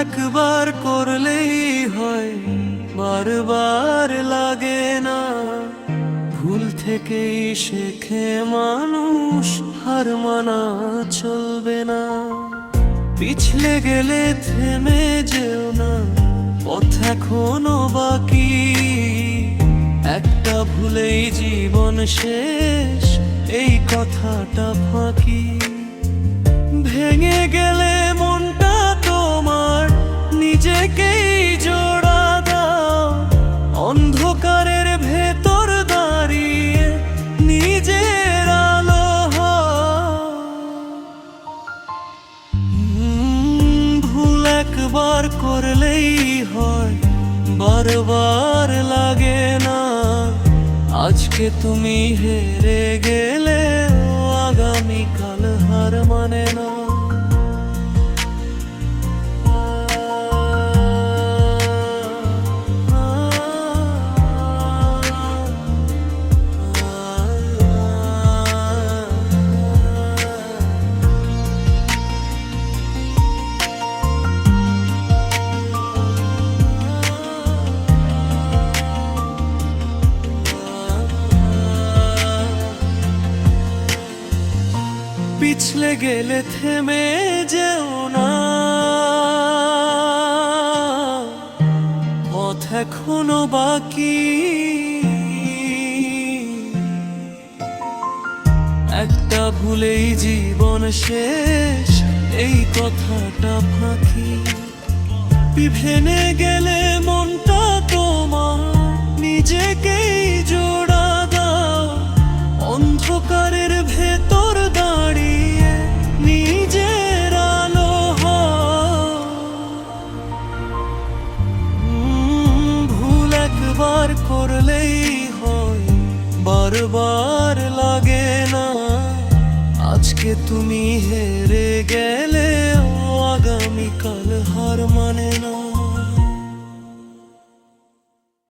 একবার করলেই হয়, বারবার লাগে না। ভুল থেকেই শেখে মানুষ, হার মানা চলবে না। পিছলে গেলে থেমে যেও না, পথ এখনো বাকি। একটা ভুলেই জীবন শেষ, এই কথাটা ফাঁকি। ভেঙে গেলে মনটা তোমার, নিজেকেই জোড়া দাও। অন্ধকারের ভেতর দাঁড়িয়ে নিজের আলো হও। ভুল একবার করলেই হয়, বারবার লাগে না। আজকে তুমি হেরে গেলে আগামীকাল হার মানে না। পিছলে গেলে থেমে যেও না, পথ এখনো বাকি। একটা ভুলেই জীবন শেষ, এই কথাটা ফাঁকি। ভেঙে গেলে মনটা তোমার, নিজেকেই জোড়া দাও। অন্ধকারের ভেতর দাঁড়িয়ে নিজের আলো হও। ভুল একবার করলেই হয়, বারবার লাগে না। আজকে তুমি হেরে গেলে আগামীকাল হার মানে না।